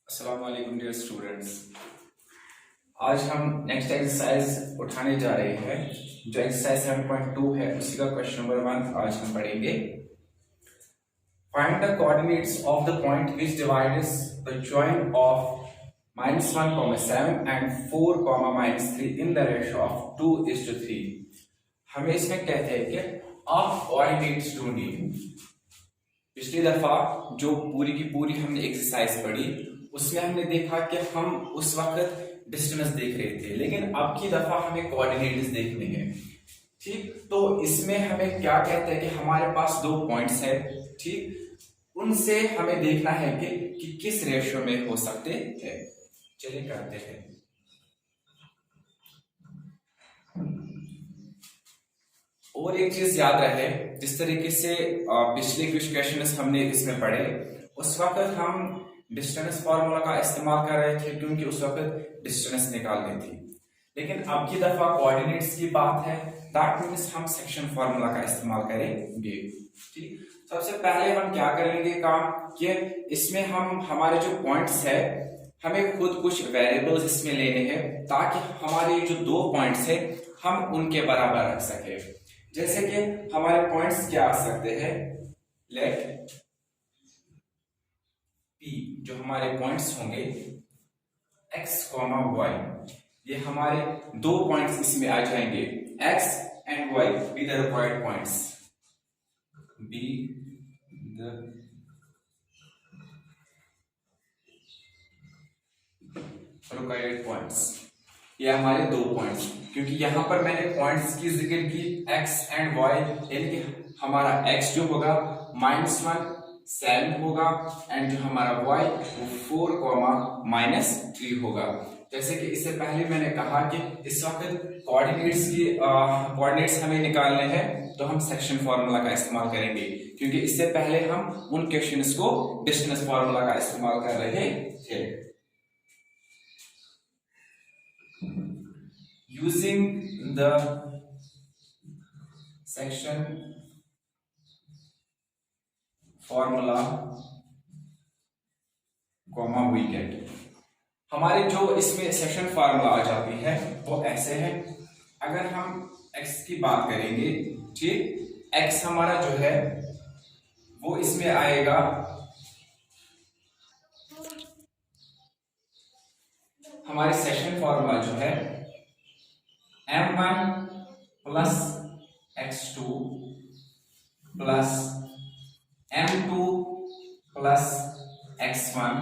अस्सलाम वालेकुम dear students. आज हम नेक्स्ट एक्सरसाइज उठाने जा रहे हैं जो एक्सरसाइज 7.2 है, उसी का क्वेश्चन नंबर 1 आज हम पढ़ेंगे। Find the coordinates of the point which divides the join of -1,7 and 4,-3 in the ratio of 2:3। हमें इसमें कहते हैं कि आप कोऑर्डिनेट्स ढूंढिए। पिछली दफा जो पूरी की पूरी हमने एक्सरसाइज पढ़ी उसमें हमने देखा कि हम उस वक्त डिस्टेंस देख रहे थे, लेकिन अब की दफा हमें कोऑर्डिनेट्स देखने हैं। ठीक, तो इसमें हमें क्या कहते हैं कि हमारे पास दो पॉइंट्स है। ठीक, उनसे हमें देखना है कि किस रेशियो में हो सकते हैं। चलिए करते हैं। और एक चीज याद रहे, जिस तरीके से पिछले कुछ क्वेश्चन हमने इसमें पढ़े उस वक्त हम डिस्टेंस फॉर्मूला का इस्तेमाल कर रहे थे क्योंकि उस वक्त डिस्टेंस निकालनी थी, लेकिन अब की दफा कोऑर्डिनेट्स की बात है, दैट मींस हम सेक्शन फॉर्मूला का इस्तेमाल करेंगे। ठीक, सबसे पहले हम क्या करेंगे काम कि इसमें हम हमारे जो पॉइंट्स है हमें खुद कुछ वेरिएबल्स इसमें लेने हैं ताकि हमारे जो दो पॉइंट्स है हम उनके बराबर रख सके। जैसे कि हमारे पॉइंट्स क्या आ सकते हैं, लेट P जो हमारे पॉइंट्स होंगे x, y, ये हमारे दो पॉइंट्स इसमें आ जाएंगे। x and y be the required points, be the required points. ये हमारे दो पॉइंट्स, क्योंकि यहां पर मैंने पॉइंट्स की जिक्र की x एंड y, यानी कि हमारा x जो होगा -1,7 होगा एंड जो हमारा y वो 4,-3 होगा। जैसे कि इससे पहले मैंने कहा कि इस वक्त कोऑर्डिनेट्स हमें निकालने हैं तो हम सेक्शन फॉर्मूला का इस्तेमाल करेंगे, क्योंकि इससे पहले हम उन क्वेश्चंस को डिस्टेंस फॉर्मूला का इस्तेमाल कर रहे थे। Using the section formula comma we get, हमारे जो इसमें सेक्शन फार्मूला आ जाती है वो ऐसे है। अगर हम x की बात करेंगे, ठीक, x हमारा जो है वो इसमें आएगा हमारे सेक्शन फार्मूला जो है m1 plus x2 plus m2 plus x1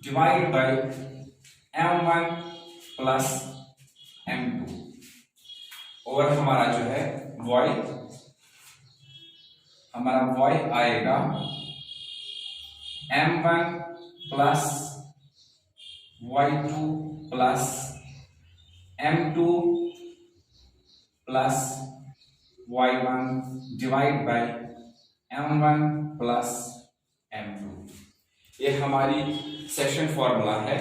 divide by m1 plus m2, और हमारा जो है y, हमारा y आएगा m1 plus y2 plus m2 plus y1 divide by m1 plus m2। ये हमारी सेक्शन फॉर्मूला है।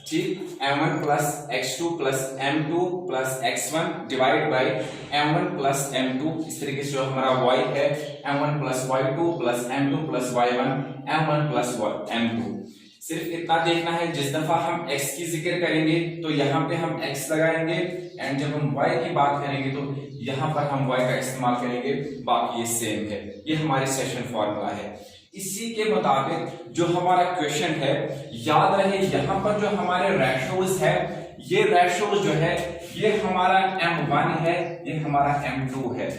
ठीक, m1 plus x2 plus m2 plus x1 divide by m1 plus m2। इस तरीके से जो हमारा y है m1 plus y2 plus m2 plus y1 m1 plus m2। सिर्फ इतना देखना है, जिस दफा हम x की जिक्र करेंगे तो यहाँ पे हम x लगाएंगे एंड जब हम y की बात करेंगे तो यहाँ पर हम y का इस्तेमाल करेंगे, बाकी ये सेम है। ये हमारी सेक्शन फॉर्मूला है। इसी के मुताबिक जो हमारा क्वेश्चन है, याद रहे यहाँ पर जो हमारे रेशोज है, ये रेशोज जो है ये हमारा m1 है, ये हमारा m2 है।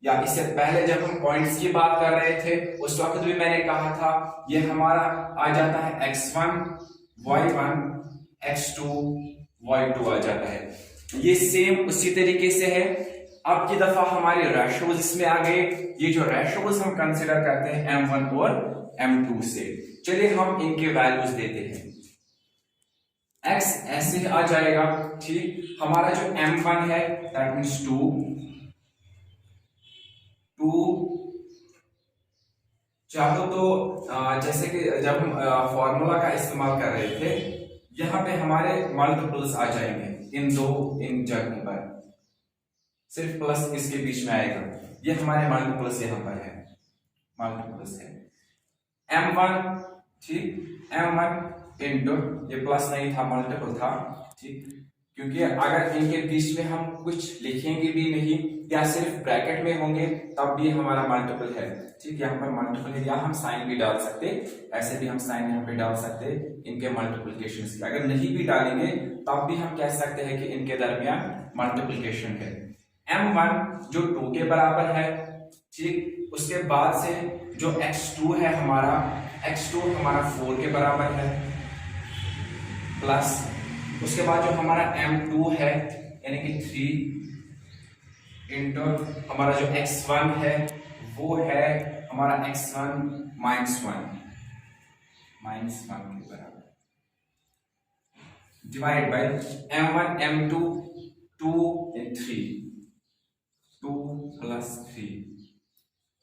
या इससे पहले जब हम पॉइंट्स की बात कर रहे थे उस वक्त भी मैंने कहा था ये हमारा आ जाता है x1 y1 x2 y2 आ जाता है। ये सेम उसी तरीके से है। अब की दफा हमारे रेशोज इसमें आ गए। ये जो रेशोज हम कंसीडर करते हैं m1 और m2 से। चलिए हम इनके वैल्यूज देते हैं। x ऐसे आ जाएगा। ठीक, हमारा जो m1 है दैट मींस 2 चाहो तो जैसे कि जब हम फॉर्मूला का इस्तेमाल कर रहे थे यहां पे हमारे मल्टीपल्स आ जाएंगे इन जगहों पर, सिर्फ प्लस इसके बीच में आएगा। ये हमारे मल्टीपल्स यहां पर है, मल्टीपल्स है m1। ठीक, m1 इंटू, ये प्लस नहीं था मल्टीपल था, ठीक, क्योंकि अगर इनके बीच में हम कुछ लिखेंगे भी नहीं या सिर्फ ब्रैकेट में होंगे तब भी हमारा मल्टीपल है, ठीक, यहाँ पर मल्टीपल है, या हम साइन भी डाल सकते, ऐसे भी हम साइन यहाँ पे डाल सकते इनके मल्टीप्लिकेशन की। अगर नहीं भी डालेंगे तब भी हम कह सकते हैं कि इनके दरमियान मल्टीप्लिकेशन है। m1 जो 2 के बराबर है, ठीक, उसके बाद से जो x2 है हमारा, x2 हमारा 4 के बराबर है, प्लस उसके बाद जो हमारा m2 है यानी कि 3 इंटू हमारा जो x1 है वो है हमारा x1 माइनस 1 के बराबर, divide by m1 m2 2 and 3 2 plus 3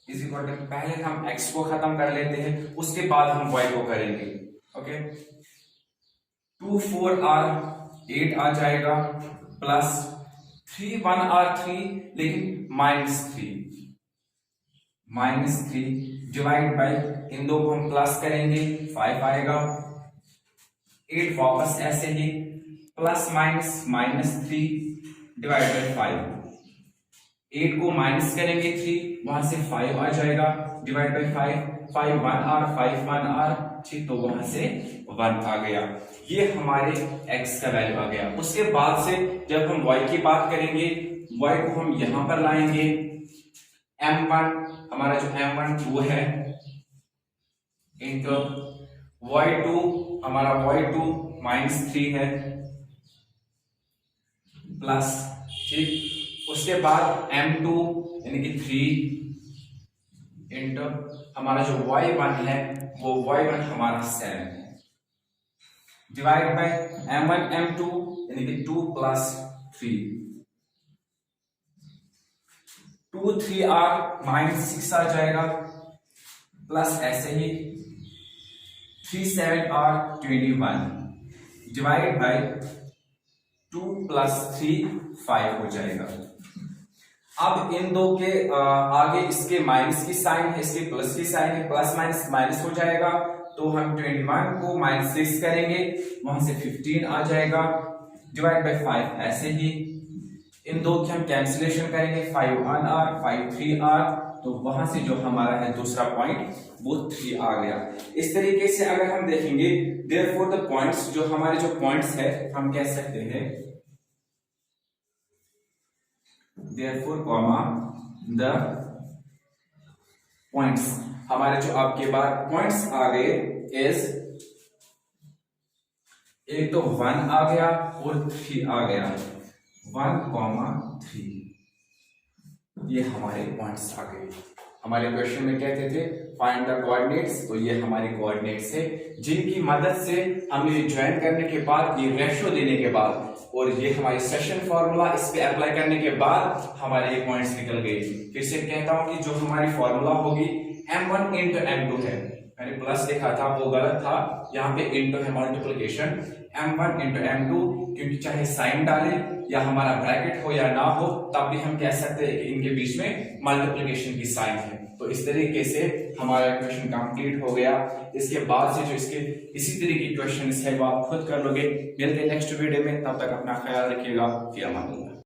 is equal to, पहले हम x को खत्म कर लेते हैं उसके बाद हम y को करेंगे। ओके, 2 4 r 8 आ जाएगा, प्लस 3 1 r 3 लेकिन माइनस 3 डिवाइड बाय, इन दो को हम प्लस करेंगे 5 आएगा, 8 वापस ऐसे ही प्लस माइनस 3 डिवाइड बाय 5, 8 को माइनस करेंगे 3, वहां से 5 आ जाएगा, डिवाइड बाय 5 1 r 5 1 r, ठीक, तो वहां से 1 आ गया, ये हमारे x का वैल्यू आ गया। उसके बाद से जब हम y की बात करेंगे, y को हम यहां पर लाएंगे, m1 हमारा जो m1 2 है इंटू y2 हमारा y2 माइनस 3 है, प्लस, ठीक, उसके बाद m2 यानी कि 3 इंटू हमारा जो y1 है वो y1 हमारा 7 है, डिवाइड बाय m1 m2 यानी कि 2 प्लस 3 2 3r माइनस 6 आ जाएगा, प्लस ऐसे ही 3 7r 21 डिवाइड बाय 2 प्लस 3 5 हो जाएगा। अब इन दो के आगे इसके माइनस की साइन है, इसके प्लस की साइन है, प्लस माइनस माइनस हो जाएगा, तो हम 21 को माइनस 6 करेंगे, वहां से 15 आ जाएगा, डिवाइड बाय 5 ऐसे ही, इन दो की हम कैंसिलेशन करेंगे, 5 1r 5 3r, तो वहां से जो हमारा है दूसरा पॉइंट वो 3 आ गया। इस तरीके से अगर हम देखेंगे, देयरफॉर द पॉइंट्स, जो हमारे जो पॉइंट्स है हम कह सकते हैं therefore comma the points, हमारे जो आपके बाद पॉइंट्स आ गए इज, एक तो 1 आ गया और 3 आ गया, 1, 3, ये हमारे पॉइंट्स आ गए। हमारे क्वेश्चन में कहते थे फाइंड द कोऑर्डिनेट्स, तो ये हमारे कोऑर्डिनेट्स है जिनकी मदद से हम ये ज्वाइन करने के बाद, ये रेशियो देने के बाद और ये हमारी सेशन फॉर्मूला इस पे अप्लाई करने के बाद हमारे ये पॉइंट्स निकल गए। फिर से कहता हूं कि जो हमारी फॉर्मूला होगी m1 इंटू m2 है, मैंने प्लस लिखा था वो गलत था, यहाँ पे इंटू है मल्टीप्लिकेशन, m1 इंटू m2, क्योंकि चाहे साइन डाले या हमारा ब्रैकेट हो या ना हो तब भी हम कह सकते हैं कि इनके बीच में मल्टीप्लिकेशन की साइन है। तो इस तरीके से हमारा क्वेश्चन कंप्लीट हो गया। इसके बाद से जो इसके इसी तरीके के क्वेश्चन है वो आप खुद कर लोगे। मिलते हैं नेक्स्ट वीडियो में, तब तक अपना ख्याल रखिएगा। फिर अमान।